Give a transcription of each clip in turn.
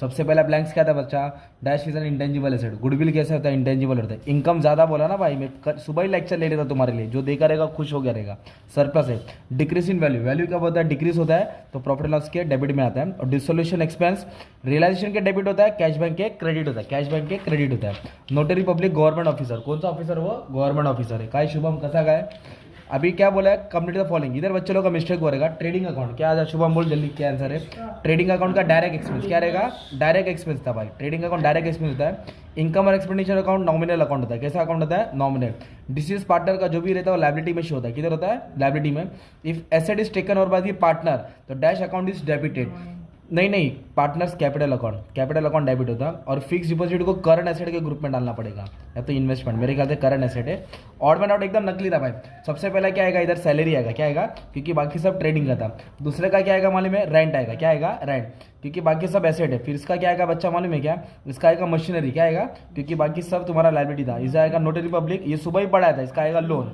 सबसे पहला ब्लैंक्स क्या था बच्चा, dash is an intangible asset, goodwill कैसे होता है, इंटेंजिबल होता है। इनकम ज़्यादा बोला ना भाई, मैं सुबह ही लेक्चर ले लेता तुम्हारे लिए, जो देखा रहेगा खुश हो गया रहेगा। सरप्लस है, डिक्रीज इन वैल्यू, वैल्यू क्या होता है, डिक्रीज होता है तो प्रॉफिट लॉस के डेबिट में आता है। और डिसोल्यूशन एक्सपेंस रियलाइजेशन के डेबिट होता है, कैश बैंक के क्रेडिट होता है, कैश बैंक के क्रेडिट होता है। नोटरी पब्लिक गवर्नमेंट ऑफिसर, कौन सा ऑफिसर, वो गवर्नमेंट ऑफिसर है। काय शुभम कसा काय, अभी क्या बोला है, कंप्लीट द फॉलोइंग। इधर बच्चे लोग का मिस्टेक हो रहेगा, ट्रेडिंग अकाउंट क्या आ, शुभम बोल जल्दी क्या आंसर है। ट्रेडिंग अकाउंट का डायरेक्ट एक्सपेंस क्या रहेगा, डायरेक्ट एक्सपेंस था भाई, ट्रेडिंग अकाउंट डायरेक्ट एक्सपेंस होता है। इनकम और एक्सपेंडिचर अकाउंट नॉमिनल अकाउंट होता है, कैसा अकाउंट होता है, नॉमिनल। डिसीज पार्टनर का जो भी रहता है वो लायबिलिटी में शो होता है, किधर होता है, लायबिलिटी में। If asset is taken over by the partner तो डैश अकाउंट इज डेबिटेड, नहीं पार्टनर्स कैपिटल अकाउंट डेबिट होता है। और फिक्स डिपॉजिट को करंट एसेट के ग्रुप में डालना पड़ेगा, या तो इन्वेस्टमेंट, मेरे ख्याल से करंट एसेट है। ऑड मैन आउट एकदम नकली था भाई, सबसे पहला क्या आएगा इधर, सैलरी आएगा, क्या आएगा, क्योंकि बाकी सब ट्रेडिंग का था। दूसरे का क्या आएगा मालूम है, रेंट आएगा, क्या आएगा, रेंट, क्योंकि बाकी सब एसेट है। फिर इसका क्या आएगा बच्चा मालूम है क्या, इसका आएगा मशीनरी, क्या आएगा, क्योंकि बाकी सब तुम्हारा लायबिलिटी था। इसका आएगा नोटरी पब्लिक, ये सुबह ही पढ़ाया था, इसका आएगा लोन।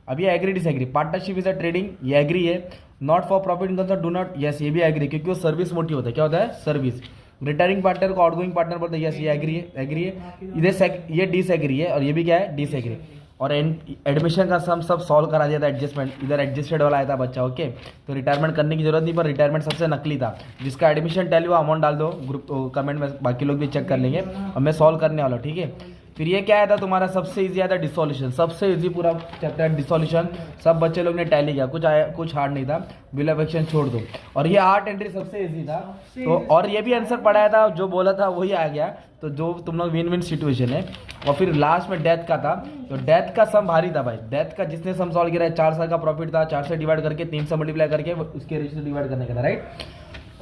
अब ये agree disagree, partnership is a trading, ये एग्री है। Not for profit income do not, yes ये भी एग्री, क्योंकि वो सर्विस मोटी होता है, क्या होता है, सर्विस। रिटायरिंग पार्टनर को आउटगोइंग पार्टनर बोलते हैं, यस ये एग्री है, एग्री है। इधर ये डिसएग्री है और ये भी क्या है, डिसएग्री। और एडमिशन का सम सब सॉल्व करा दिया था, एडजस्टमेंट इधर एडजस्टेड वाला आया था बच्चा, ओके। तो रिटायरमेंट करने की जरूरत नहीं, पर रिटायरमेंट सबसे नकली था। जिसका एडमिशन टैली हुआ अमाउंट डाल दो ग्रुप कमेंट में, बाकी लोग भी चेक कर लेंगे और मैं सॉल्व करने वाला हूँ, ठीक है। फिर ये क्या आया था तुम्हारा, सबसे इजी आया था डिसोल्यूशन, सबसे इजी पूरा चैप्टर डिसोल्यूशन, सब बच्चे लोग ने टैली किया, कुछ हार्ड नहीं था, बिल ऑफ एक्सचेंज छोड़ दो। और ये आर्ट एंट्री सबसे इजी था तो, और ये भी आंसर पढ़ाया था, जो बोला था वही आ गया, तो जो तुम लोग विन विन सिचुएशन है। और फिर लास्ट में डेथ का था, तो डेथ का सम भारी था भाई, डेथ का जिसने सम सॉल्व किया है, 4 साल का प्रॉफिट था, 4 से डिवाइड करके 3 से मल्टीप्लाई करके उसके रेशियो डिवाइड करने का था, राइट।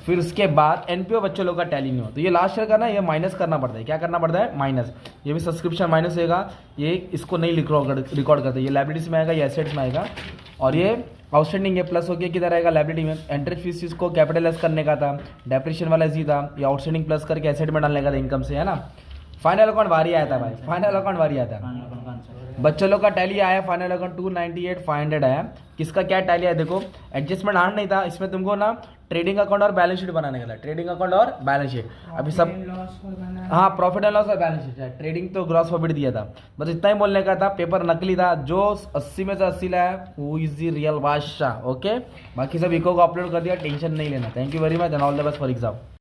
फिर उसके बाद एनपीओ बच्चों लोग का टैली नहीं हो, तो ये लास्ट ईयर का ना, ये माइनस करना पड़ता है, क्या करना पड़ता है, माइनस। ये भी सब्सक्रिप्शन माइनस होगा, ये इसको नहीं रिकॉर्ड करते, ये लायबिलिटीज में आएगा, ये एसेट्स में आएगा। और ये आउटस्टैंडिंग है, प्लस होकर किधर आएगा, लायबिलिटी में। एंट्रेंस फीस इसको कैपिटलाइज करने का था, डेप्रिशिएशन वाला इजी था, ये आउटस्टैंडिंग प्लस करके एसेट में डालने का था, इनकम से, है ना। फाइनल अकाउंट वारी आया था भाई, फाइनल अकाउंट वारी आया था बच्चों लोग का टैली आया, फाइनल अकाउंट 298,500 आया। किसका क्या टैली आया देखो, एडजस्टमेंट हार्ड नहीं था, इसमें तुमको ना ट्रेडिंग अकाउंट और बैलेंस शीट बनाने का था, ट्रेडिंग अकाउंट और बैलेंस शीट। अभी सब हाँ, प्रॉफिट एंड लॉस और बैलेंस शीट है, ट्रेडिंग तो ग्रॉस प्रॉफिट दिया था, बस इतना ही बोलने का था। पेपर नकली था, जो 80 में से 80 लाया वो इज द रियल बादशाह, ओके। बाकी सब इको को अपलोड कर दिया, टेंशन नहीं लेना। Thank you very much and all the best for exam.